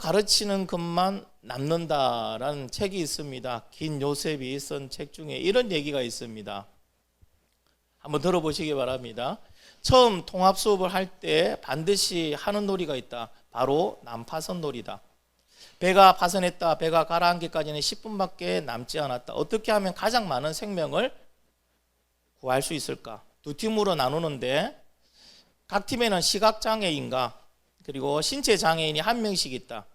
가르치는 것만 남는다라는 책이 있습니다. 긴 요셉이 쓴 책 중에 이런 얘기가 있습니다. 한번 들어보시기 바랍니다. 처음 통합 수업을 할 때 반드시 하는 놀이가 있다. 바로 난파선 놀이다. 배가 파선했다. 배가 가라앉기까지는 10분밖에 남지 않았다. 어떻게 하면 가장 많은 생명을 구할 수 있을까? 두 팀으로 나누는데 각 팀에는 시각장애인과 그리고 신체장애인이 한 명씩 있다.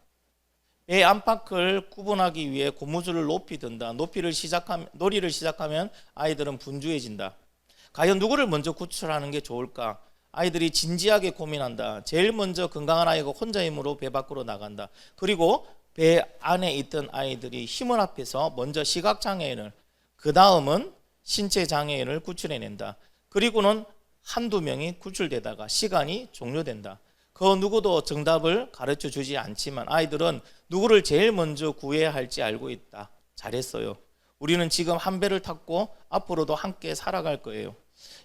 배 안팎을 구분하기 위해 고무줄을 높이 든다. 놀이를 시작하면 아이들은 분주해진다. 과연 누구를 먼저 구출하는 게 좋을까? 아이들이 진지하게 고민한다. 제일 먼저 건강한 아이가 혼자 힘으로 배 밖으로 나간다. 그리고 배 안에 있던 아이들이 힘을 합해서 먼저 시각장애인을, 그 다음은 신체장애인을 구출해낸다. 그리고는 한두 명이 구출되다가 시간이 종료된다. 그 누구도 정답을 가르쳐 주지 않지만 아이들은 누구를 제일 먼저 구해야 할지 알고 있다. 잘했어요. 우리는 지금 한 배를 탔고 앞으로도 함께 살아갈 거예요.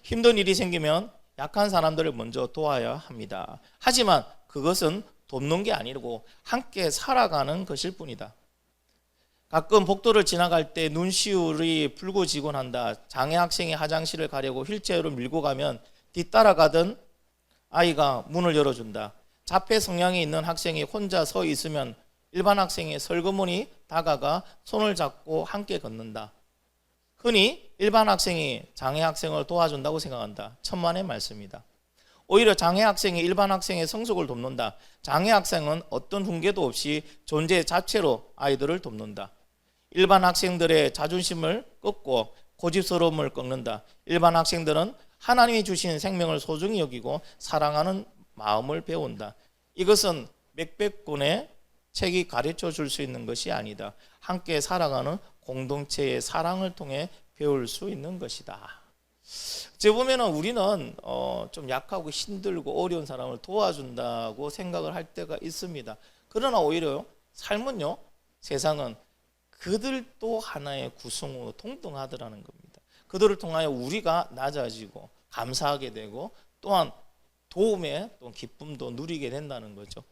힘든 일이 생기면 약한 사람들을 먼저 도와야 합니다. 하지만 그것은 돕는 게 아니고 함께 살아가는 것일 뿐이다. 가끔 복도를 지나갈 때 눈시울이 붉어지곤 한다. 장애 학생이 화장실을 가려고 휠체어를 밀고 가면 뒤따라가던 아이가 문을 열어준다. 자폐 성향이 있는 학생이 혼자 서 있으면 일반 학생이 설거머니 다가가 손을 잡고 함께 걷는다. 흔히 일반 학생이 장애 학생을 도와준다고 생각한다. 천만의 말씀이다. 오히려 장애 학생이 일반 학생의 성숙을 돕는다. 장애 학생은 어떤 훈계도 없이 존재 자체로 아이들을 돕는다. 일반 학생들의 자존심을 꺾고 고집스러움을 꺾는다. 일반 학생들은 하나님이 주신 생명을 소중히 여기고 사랑하는 마음을 배운다. 이것은 몇백 권의 책이 가르쳐 줄 수 있는 것이 아니다. 함께 살아가는 공동체의 사랑을 통해 배울 수 있는 것이다. 제 보면은 우리는 좀 약하고 힘들고 어려운 사람을 도와준다고 생각을 할 때가 있습니다. 그러나 오히려 삶은요, 세상은 그들도 하나의 구성으로 동등하더라는 겁니다. 그들을 통하여 우리가 낮아지고 감사하게 되고 또한 도움의 또 기쁨도 누리게 된다는 거죠.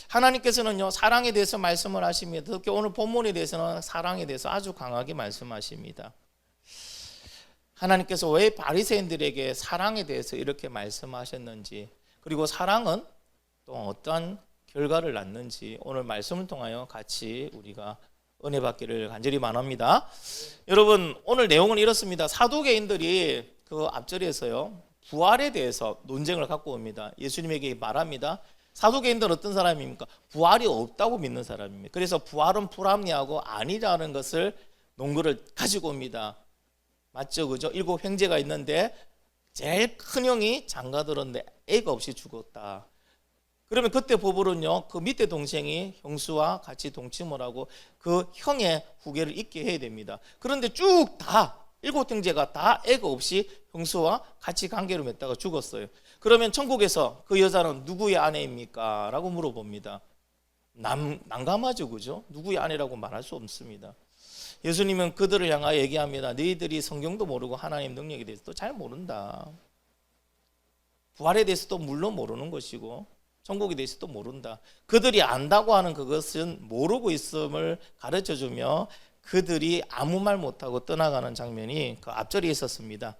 하나님께서는요, 사랑에 대해서 말씀을 하십니다. 특히 오늘 본문에 대해서는 사랑에 대해서 아주 강하게 말씀하십니다. 하나님께서 왜 바리새인들에게 사랑에 대해서 이렇게 말씀하셨는지, 그리고 사랑은 또 어떠한 결과를 낳는지 오늘 말씀을 통하여 같이 우리가 은혜 받기를 간절히 바랍니다. 여러분, 오늘 내용은 이렇습니다. 사두개인들이 그 앞절에서요, 부활에 대해서 논쟁을 갖고 옵니다. 예수님에게 말합니다. 사두개인들은 어떤 사람입니까? 부활이 없다고 믿는 사람입니다. 그래서 부활은 불합리하고 아니라는 것을 논거를 가지고 옵니다. 맞죠? 그죠? 7 형제가 있는데 제일 큰 형이 장가들었는데 애가 없이 죽었다. 그러면 그때 법으로는요, 그 밑에 동생이 형수와 같이 동침을 하고 그 형의 후계를 잇게 해야 됩니다. 그런데 쭉 다 7 형제가 다 애가 없이 형수와 같이 관계를 맺다가 죽었어요. 그러면 천국에서 그 여자는 누구의 아내입니까? 라고 물어봅니다. 난감하죠, 그죠? 누구의 아내라고 말할 수 없습니다. 예수님은 그들을 향하여 얘기합니다. 너희들이 성경도 모르고 하나님 능력에 대해서도 잘 모른다. 부활에 대해서도 물론 모르는 것이고 천국에 대해서도 모른다. 그들이 안다고 하는 그것은 모르고 있음을 가르쳐주며 그들이 아무 말 못하고 떠나가는 장면이 그 앞절에 있었습니다.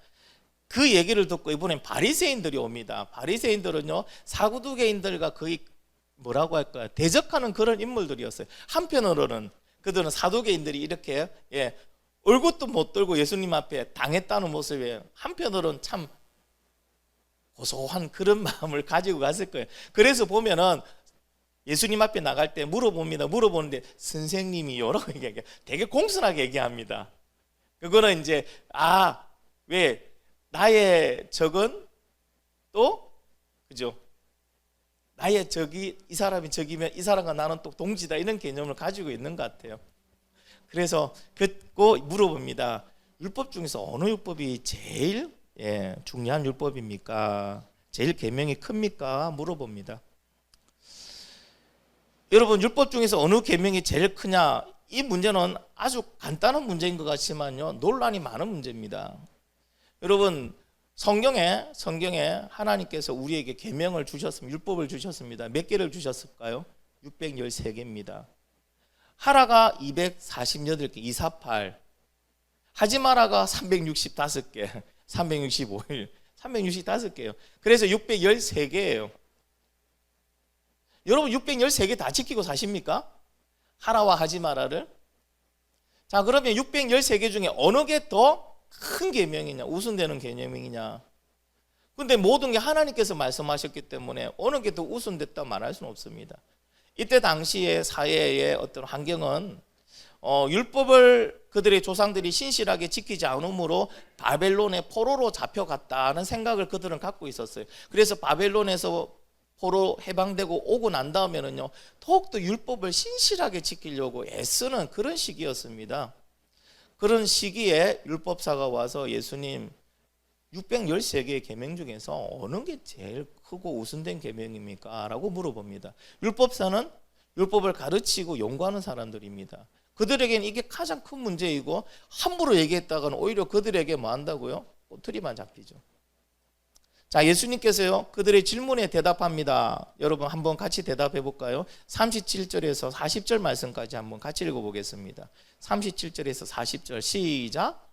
그 얘기를 듣고 이번엔 바리새인들이 옵니다. 바리새인들은요, 사두개인들과 거의 뭐라고 할까요? 대적하는 그런 인물들이었어요. 한편으로는 그들은 사두개인들이 이렇게 얼굴도 못 들고 예수님 앞에 당했다는 모습에 한편으로는 참 고소한 그런 마음을 가지고 갔을 거예요. 그래서 보면은 예수님 앞에 나갈 때 물어봅니다. 물어보는데 선생님이요라고 얘기해요. 되게 공손하게 얘기합니다. 그거는 이제 왜 나의 적은 또 그죠? 나의 적이 이 사람이 적이면 이 사람과 나는 또 동지다, 이런 개념을 가지고 있는 것 같아요. 그래서 듣고 물어봅니다. 율법 중에서 어느 율법이 제일 중요한 율법입니까? 제일 계명이 큽니까? 물어봅니다. 여러분, 율법 중에서 어느 계명이 제일 크냐? 이 문제는 아주 간단한 문제인 것 같지만요, 논란이 많은 문제입니다. 여러분, 성경에 하나님께서 우리에게 계명을 주셨습니다. 율법을 주셨습니다. 몇 개를 주셨을까요? 613개입니다. 하라가 248개, 248. 하지 마라가 365개, 365일, 365개예요. 그래서 613개예요. 여러분 613개 다 지키고 사십니까? 하라와 하지 마라를. 자, 그러면 613개 중에 어느 게 더 큰 계명이냐, 우선되는 계명이냐. 근데 모든 게 하나님께서 말씀하셨기 때문에 어느 게 더 우선됐다 말할 수는 없습니다. 이때 당시의 사회의 어떤 환경은 율법을 그들의 조상들이 신실하게 지키지 않으므로 바벨론의 포로로 잡혀갔다는 생각을 그들은 갖고 있었어요. 그래서 바벨론에서 포로 해방되고 오고 난 다음에는요, 더욱더 율법을 신실하게 지키려고 애쓰는 그런 시기였습니다. 그런 시기에 율법사가 와서 예수님 613개의 계명 중에서 어느 게 제일 크고 우선된 계명입니까? 라고 물어봅니다. 율법사는 율법을 가르치고 연구하는 사람들입니다. 그들에게는 이게 가장 큰 문제이고 함부로 얘기했다가는 오히려 그들에게 뭐 한다고요? 꼬투리만 잡히죠. 자, 예수님께서요 그들의 질문에 대답합니다. 여러분 한번 같이 대답해 볼까요? 37절에서 40절 말씀까지 한번 같이 읽어보겠습니다. 37절에서 40절 시작.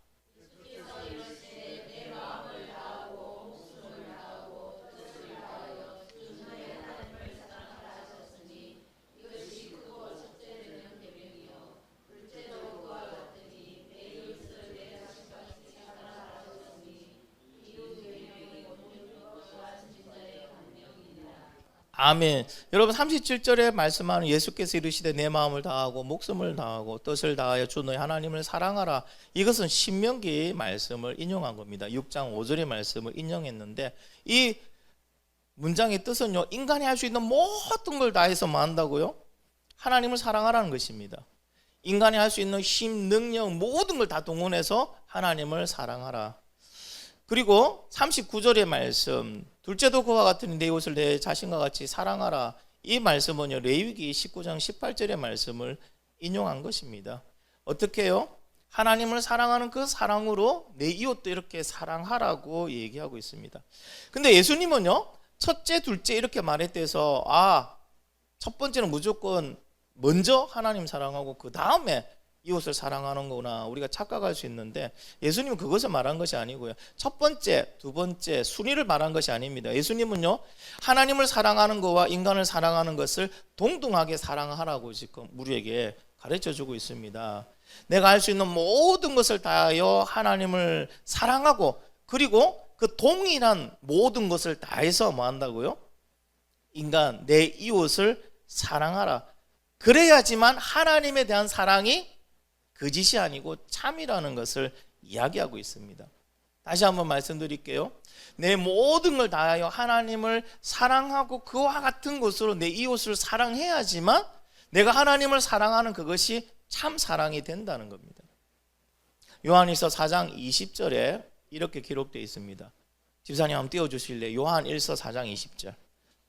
아멘. 여러분 37절에 말씀하는 예수께서 이르시되 내 마음을 다하고 목숨을 다하고 뜻을 다하여 주 너희 하나님을 사랑하라. 이것은 신명기 말씀을 인용한 겁니다. 6장 5절의 말씀을 인용했는데 이 문장의 뜻은요, 인간이 할 수 있는 모든 걸 다해서 뭐 한다고요? 하나님을 사랑하라는 것입니다. 인간이 할 수 있는 힘, 능력 모든 걸 다 동원해서 하나님을 사랑하라. 그리고 39절의 말씀, 둘째도 그와 같으니 내 이웃을 내 자신과 같이 사랑하라. 이 말씀은요, 레위기 19장 18절의 말씀을 인용한 것입니다. 어떻게 해요? 하나님을 사랑하는 그 사랑으로 내 이웃도 이렇게 사랑하라고 얘기하고 있습니다. 근데 예수님은요, 첫째, 둘째 이렇게 말했대서 첫 번째는 무조건 먼저 하나님 사랑하고 그 다음에 이웃을 사랑하는 거구나 우리가 착각할 수 있는데, 예수님은 그것을 말한 것이 아니고요, 첫 번째, 두 번째 순위를 말한 것이 아닙니다. 예수님은요, 하나님을 사랑하는 것과 인간을 사랑하는 것을 동등하게 사랑하라고 지금 우리에게 가르쳐주고 있습니다. 내가 할 수 있는 모든 것을 다하여 하나님을 사랑하고, 그리고 그 동일한 모든 것을 다해서 뭐 한다고요? 인간, 내 이웃을 사랑하라. 그래야지만 하나님에 대한 사랑이 거짓이 아니고 참이라는 것을 이야기하고 있습니다. 다시 한번 말씀드릴게요. 내 모든 걸 다하여 하나님을 사랑하고 그와 같은 것으로 내 이웃을 사랑해야지만 내가 하나님을 사랑하는 그것이 참 사랑이 된다는 겁니다. 요한일서 4장 20절에 이렇게 기록되어 있습니다. 집사님 한번 띄워주실래요? 요한일서 4장 20절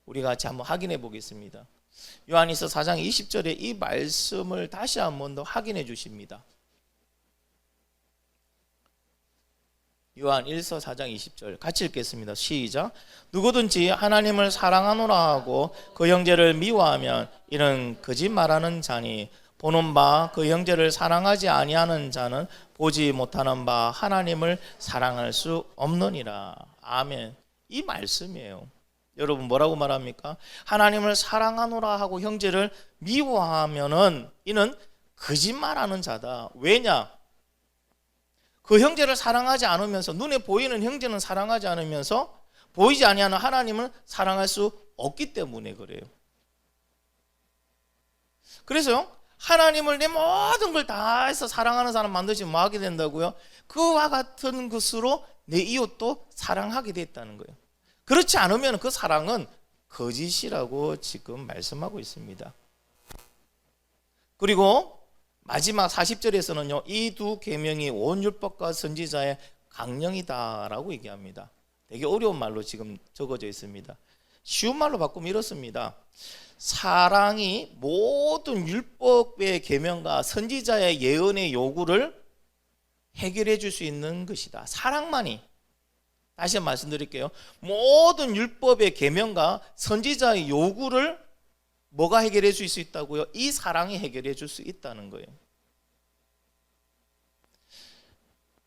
우리 같이 한번 확인해 보겠습니다. 요한일서 4장 20절에 이 말씀을 다시 한번 더 확인해 주십니다. 요한일서 4장 20절 같이 읽겠습니다. 시작. 누구든지 하나님을 사랑하노라 하고 그 형제를 미워하면 이는 거짓말하는 자니 보는 바 그 형제를 사랑하지 아니하는 자는 보지 못하는 바 하나님을 사랑할 수 없느니라. 아멘. 이 말씀이에요. 여러분 뭐라고 말합니까? 하나님을 사랑하노라 하고 형제를 미워하면은 이는 거짓말하는 자다. 왜냐? 그 형제를 사랑하지 않으면서, 눈에 보이는 형제는 사랑하지 않으면서 보이지 아니하는 하나님을 사랑할 수 없기 때문에 그래요. 그래서 하나님을 내 모든 걸 다해서 사랑하는 사람 만드시면 뭐 하게 된다고요? 그와 같은 것으로 내 이웃도 사랑하게 됐다는 거예요. 그렇지 않으면 그 사랑은 거짓이라고 지금 말씀하고 있습니다. 그리고 마지막 40절에서는요, 이 두 계명이 온 율법과 선지자의 강령이다라고 얘기합니다. 되게 어려운 말로 지금 적어져 있습니다. 쉬운 말로 바꾸면 이렇습니다. 사랑이 모든 율법의 계명과 선지자의 예언의 요구를 해결해 줄 수 있는 것이다. 사랑만이. 다시 말씀드릴게요. 모든 율법의 계명과 선지자의 요구를 뭐가 해결해 줄 수 있다고요? 이 사랑이 해결해 줄 수 있다는 거예요.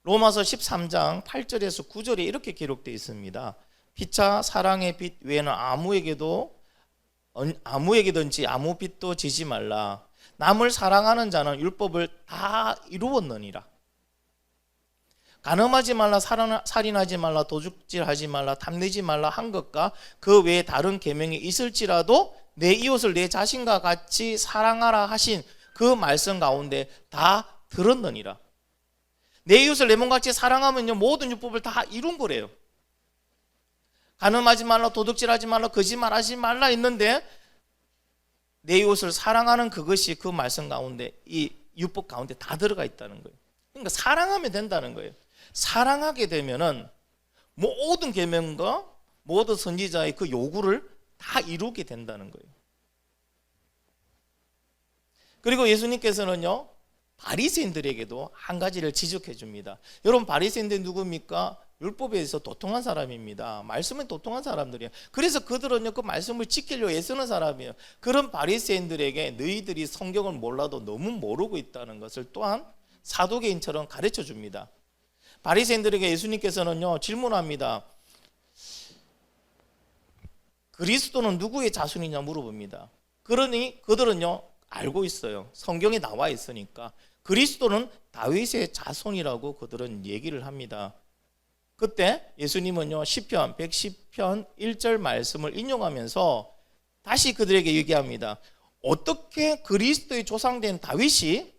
로마서 13장 8절에서 9절에 이렇게 기록되어 있습니다. 피차 사랑의 빛 외에는 아무에게든지 아무 빚도 지지 말라. 남을 사랑하는 자는 율법을 다 이루었느니라. 간음하지 말라, 살인하지 말라, 도둑질하지 말라, 탐내지 말라 한 것과 그 외에 다른 계명이 있을지라도 내 이웃을 내 자신과 같이 사랑하라 하신 그 말씀 가운데 다 들었느니라. 내 이웃을 내 몸같이 사랑하면요 모든 율법을 다 이룬 거래요. 간음하지 말라, 도둑질하지 말라, 거짓말하지 말라 있는데 내 이웃을 사랑하는 그것이 그 말씀 가운데, 이 율법 가운데 다 들어가 있다는 거예요. 그러니까 사랑하면 된다는 거예요. 사랑하게 되면은 모든 계명과 모든 선지자의 그 요구를 다 이루게 된다는 거예요. 그리고 예수님께서는요 바리새인들에게도 한 가지를 지적해 줍니다. 여러분, 바리새인들 누굽니까? 율법에 대해서 도통한 사람입니다. 말씀에 도통한 사람들이에요. 그래서 그들은요 그 말씀을 지키려고 애쓰는 사람이에요. 그런 바리새인들에게 너희들이 성경을 몰라도 너무 모르고 있다는 것을 또한 사도개인처럼 가르쳐 줍니다. 바리새인들에게 예수님께서는요 질문합니다. 그리스도는 누구의 자손이냐 물어봅니다. 그러니 그들은요 알고 있어요. 성경에 나와 있으니까 그리스도는 다윗의 자손이라고 그들은 얘기를 합니다. 그때 예수님은요 시편 110편 1절 말씀을 인용하면서 다시 그들에게 얘기합니다. 어떻게 그리스도의 조상된 다윗이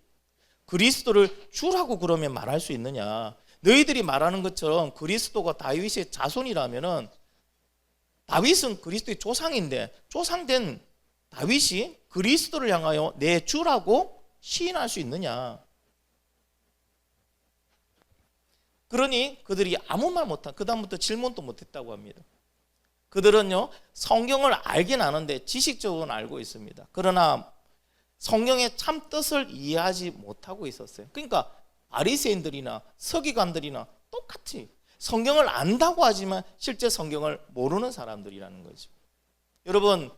그리스도를 주라고 그러면 말할 수 있느냐? 너희들이 말하는 것처럼 그리스도가 다윗의 자손이라면은 다윗은 그리스도의 조상인데 조상된 다윗이 그리스도를 향하여 내 주라고 시인할 수 있느냐? 그러니 그들이 아무 말 못한, 그다음부터 질문도 못했다고 합니다. 그들은요 성경을 알긴 아는데 지식적으로는 알고 있습니다. 그러나 성경의 참 뜻을 이해하지 못하고 있었어요. 그러니까 바리새인들이나 서기관들이나 똑같이 성경을 안다고 하지만 실제 성경을 모르는 사람들이라는 거죠. 여러분,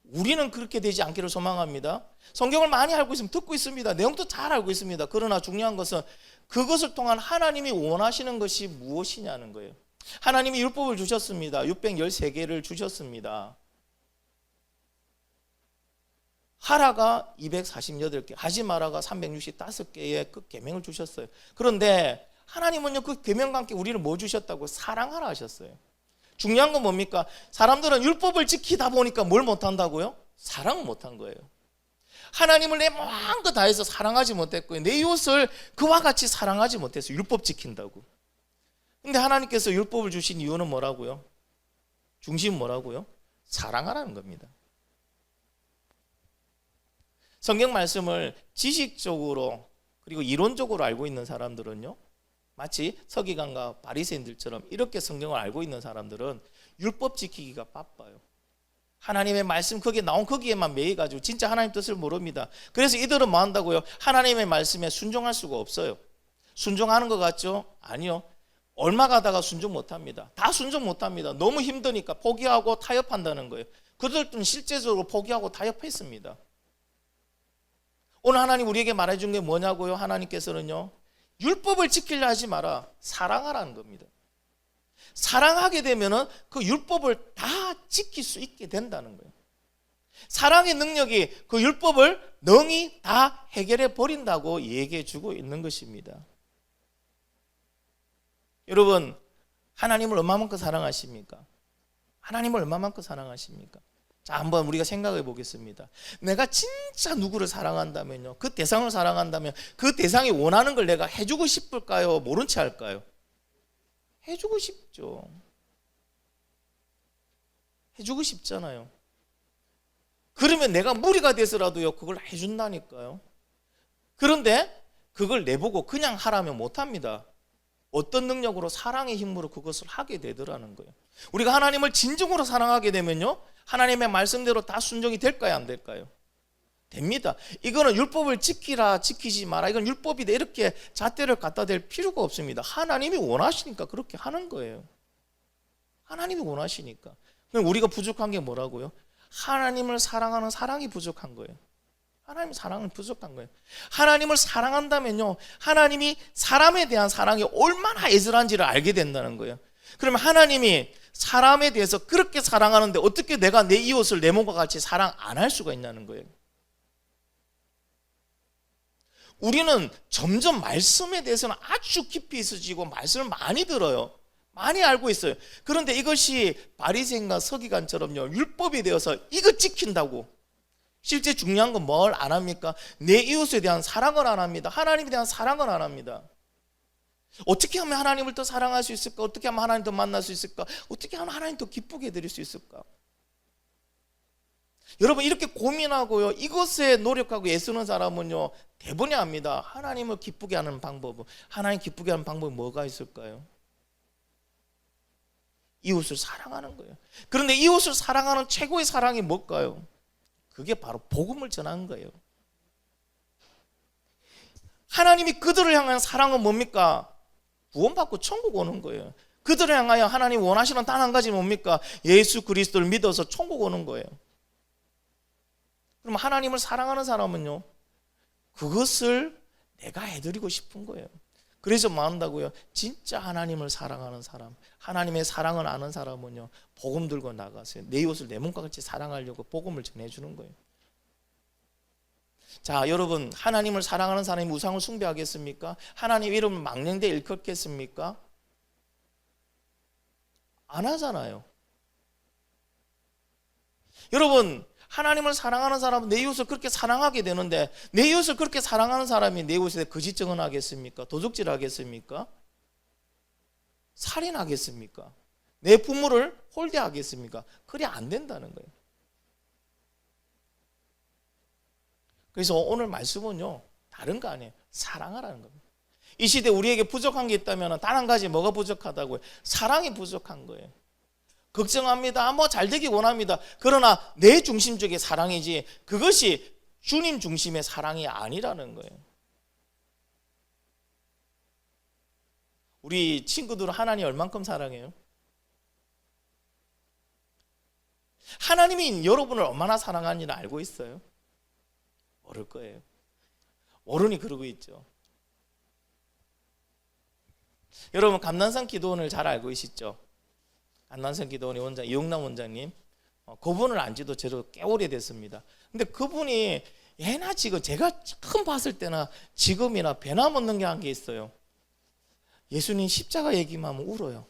우리는 그렇게 되지 않기를 소망합니다. 성경을 많이 알고 있으면 듣고 있습니다. 내용도 잘 알고 있습니다. 그러나 중요한 것은 그것을 통한 하나님이 원하시는 것이 무엇이냐는 거예요. 하나님이 율법을 주셨습니다. 613개를 주셨습니다. 하라가 248개, 하지 마라가 365개의 그 계명을 주셨어요. 그런데 하나님은요 그 계명과 함께 우리를 뭐 주셨다고? 사랑하라 하셨어요. 중요한 건 뭡니까? 사람들은 율법을 지키다 보니까 뭘 못한다고요? 사랑을 못한 거예요. 하나님을 내 마음껏 다해서 사랑하지 못했고요, 내 이웃을 그와 같이 사랑하지 못했어요. 율법 지킨다고. 근데 하나님께서 율법을 주신 이유는 뭐라고요? 중심은 뭐라고요? 사랑하라는 겁니다. 성경 말씀을 지식적으로 그리고 이론적으로 알고 있는 사람들은요 마치 서기관과 바리새인들처럼 이렇게 성경을 알고 있는 사람들은 율법 지키기가 바빠요. 하나님의 말씀 거기에 나온 거기에만 매여가지고 진짜 하나님 뜻을 모릅니다. 그래서 이들은 뭐 한다고요? 하나님의 말씀에 순종할 수가 없어요. 순종하는 것 같죠? 아니요. 얼마 가다가 순종 못합니다. 다 순종 못합니다. 너무 힘드니까 포기하고 타협한다는 거예요. 그들은 실제적으로 포기하고 타협했습니다. 오늘 하나님 우리에게 말해준 게 뭐냐고요? 하나님께서는요 율법을 지키려 하지 마라, 사랑하라는 겁니다. 사랑하게 되면은 그 율법을 다 지킬 수 있게 된다는 거예요. 사랑의 능력이 그 율법을 능히 다 해결해 버린다고 얘기해 주고 있는 것입니다. 여러분, 하나님을 얼마만큼 사랑하십니까? 하나님을 얼마만큼 사랑하십니까? 자, 한번 우리가 생각해 보겠습니다. 내가 진짜 누구를 사랑한다면요, 그 대상을 사랑한다면 그 대상이 원하는 걸 내가 해주고 싶을까요? 모른 채 할까요? 해주고 싶죠. 해주고 싶잖아요. 그러면 내가 무리가 돼서라도요 그걸 해준다니까요. 그런데 그걸 내보고 그냥 하라면 못합니다. 어떤 능력으로? 사랑의 힘으로 그것을 하게 되더라는 거예요. 우리가 하나님을 진정으로 사랑하게 되면요 하나님의 말씀대로 다 순종이 될까요, 안 될까요? 됩니다. 이거는 율법을 지키라 지키지 마라, 이건 율법이다 이렇게 잣대를 갖다 댈 필요가 없습니다. 하나님이 원하시니까 그렇게 하는 거예요. 하나님이 원하시니까. 그럼 우리가 부족한 게 뭐라고요? 하나님을 사랑하는 사랑이 부족한 거예요. 하나님 사랑은 부족한 거예요. 하나님을 사랑한다면요, 하나님이 사람에 대한 사랑이 얼마나 애절한지를 알게 된다는 거예요. 그러면 하나님이 사람에 대해서 그렇게 사랑하는데 어떻게 내가 내 이웃을 내 몸과 같이 사랑 안 할 수가 있냐는 거예요. 우리는 점점 말씀에 대해서는 아주 깊이 있어지고 말씀을 많이 들어요. 많이 알고 있어요. 그런데 이것이 바리새인과 서기관처럼요, 율법이 되어서 이거 지킨다고 실제 중요한 건 뭘 안 합니까? 내 이웃에 대한 사랑을 안 합니다. 하나님에 대한 사랑을 안 합니다. 어떻게 하면 하나님을 더 사랑할 수 있을까? 어떻게 하면 하나님 더 만날 수 있을까? 어떻게 하면 하나님 더 기쁘게 해드릴 수 있을까? 여러분, 이렇게 고민하고요, 이것에 노력하고 애쓰는 사람은요, 대부분이 압니다. 하나님을 기쁘게 하는 방법은, 하나님 기쁘게 하는 방법이 뭐가 있을까요? 이웃을 사랑하는 거예요. 그런데 이웃을 사랑하는 최고의 사랑이 뭘까요? 그게 바로 복음을 전하는 거예요. 하나님이 그들을 향한 사랑은 뭡니까? 구원받고 천국 오는 거예요. 그들을 향하여 하나님 원하시는 단 한 가지 뭡니까? 예수 그리스도를 믿어서 천국 오는 거예요. 그럼 하나님을 사랑하는 사람은요, 그것을 내가 해드리고 싶은 거예요. 그래서 뭐 한다고요? 진짜 하나님을 사랑하는 사람, 하나님의 사랑을 아는 사람은요, 복음 들고 나가세요. 내 이웃을 내 몸과 같이 사랑하려고 복음을 전해주는 거예요. 자, 여러분, 하나님을 사랑하는 사람이 우상을 숭배하겠습니까? 하나님 이름을 망령되이 일컫겠습니까? 안 하잖아요. 여러분, 하나님을 사랑하는 사람은 내 이웃을 그렇게 사랑하게 되는데, 내 이웃을 그렇게 사랑하는 사람이 내 이웃에 대해 거짓 증언하겠습니까? 도둑질 하겠습니까? 살인하겠습니까? 내 부모를 홀대하겠습니까? 그래 안 된다는 거예요. 그래서 오늘 말씀은요, 다른 거 아니에요. 사랑하라는 겁니다. 이 시대에 우리에게 부족한 게 있다면 단 한 가지, 뭐가 부족하다고요? 사랑이 부족한 거예요. 걱정합니다. 뭐 잘 되기 원합니다. 그러나 내 중심적인 사랑이지, 그것이 주님 중심의 사랑이 아니라는 거예요. 우리 친구들은 하나님 얼만큼 사랑해요? 하나님이 여러분을 얼마나 사랑하는지는 알고 있어요? 모를 거예요. 모르니 그러고 있죠. 여러분, 감난산 기도원을 잘 알고 계시죠? 감난산 기도원의 원장 이용남 원장님, 그분을 안 지도 저도 꽤 오래됐습니다. 근데 그분이 예나 지금 제가 처음 봤을 때나 지금이나 변함없는 게 한 게 있어요. 예수님 십자가 얘기만 하면 울어요.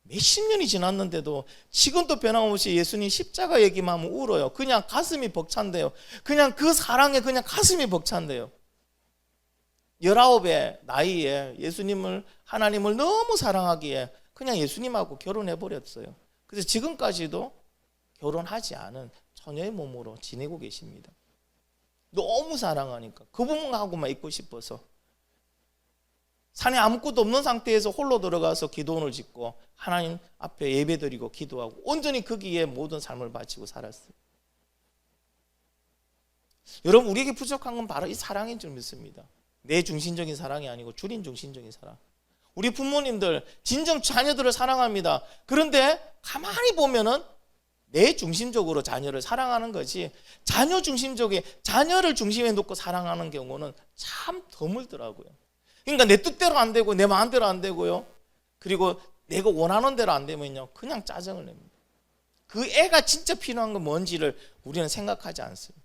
몇십 년이 지났는데도 지금도 변함없이 예수님 십자가 얘기만 하면 울어요. 그냥 가슴이 벅찬대요. 그냥 그 사랑에 그냥 가슴이 벅찬대요. 19의 나이에 예수님을, 하나님을 너무 사랑하기에 그냥 예수님하고 결혼해버렸어요. 그래서 지금까지도 결혼하지 않은 처녀의 몸으로 지내고 계십니다. 너무 사랑하니까 그분하고만 있고 싶어서 산에 아무것도 없는 상태에서 홀로 들어가서 기도원을 짓고 하나님 앞에 예배드리고 기도하고 온전히 거기에 모든 삶을 바치고 살았어요. 여러분, 우리에게 부족한 건 바로 이 사랑인 줄 믿습니다. 내 중심적인 사랑이 아니고 주님 중심적인 사랑. 우리 부모님들 진정 자녀들을 사랑합니다. 그런데 가만히 보면은 내 중심적으로 자녀를 사랑하는 거지, 자녀 중심적인, 자녀를 중심에 놓고 사랑하는 경우는 참 드물더라고요. 그러니까 내 뜻대로 안 되고 내 마음대로 안 되고요, 그리고 내가 원하는 대로 안 되면요, 그냥 짜증을 냅니다. 그 애가 진짜 필요한 건 뭔지를 우리는 생각하지 않습니다.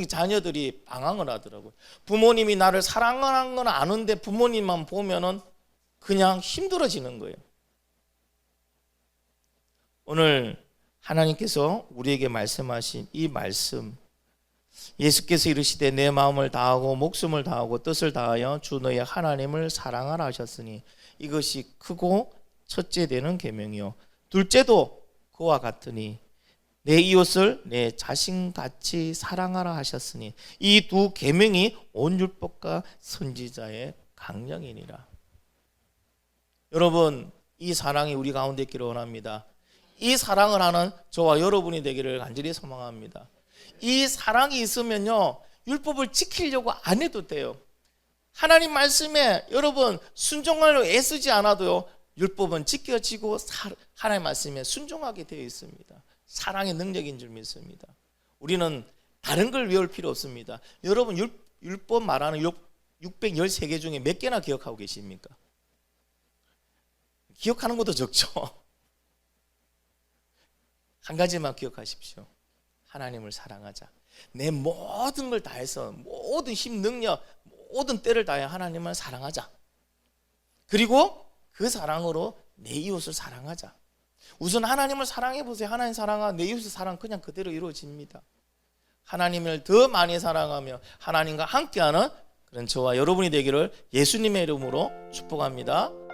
자녀들이 방황을 하더라고요. 부모님이 나를 사랑하는 건 아는데 부모님만 보면은 그냥 힘들어지는 거예요. 오늘 하나님께서 우리에게 말씀하신 이 말씀, 예수께서 이르시되 내 마음을 다하고 목숨을 다하고 뜻을 다하여 주 너의 하나님을 사랑하라 하셨으니 이것이 크고 첫째 되는 계명이요 둘째도 그와 같으니 내 이웃을 내 자신같이 사랑하라 하셨으니 이 두 계명이 온 율법과 선지자의 강령이니라. 여러분, 이 사랑이 우리 가운데 있기를 원합니다. 이 사랑을 하는 저와 여러분이 되기를 간절히 소망합니다. 이 사랑이 있으면요, 율법을 지키려고 안 해도 돼요. 하나님 말씀에 여러분 순종하려고 애쓰지 않아도요, 율법은 지켜지고 하나님의 말씀에 순종하게 되어 있습니다. 사랑의 능력인 줄 믿습니다. 우리는 다른 걸 외울 필요 없습니다. 여러분 율법 말하는 613개 중에 몇 개나 기억하고 계십니까? 기억하는 것도 적죠. 한 가지만 기억하십시오. 하나님을 사랑하자. 내 모든 걸 다해서 모든 힘, 능력, 모든 때를 다해 하나님을 사랑하자. 그리고 그 사랑으로 내 이웃을 사랑하자. 우선 하나님을 사랑해 보세요. 하나님 사랑과 내 이웃의 사랑 그냥 그대로 이루어집니다. 하나님을 더 많이 사랑하며 하나님과 함께하는 그런 저와 여러분이 되기를 예수님의 이름으로 축복합니다.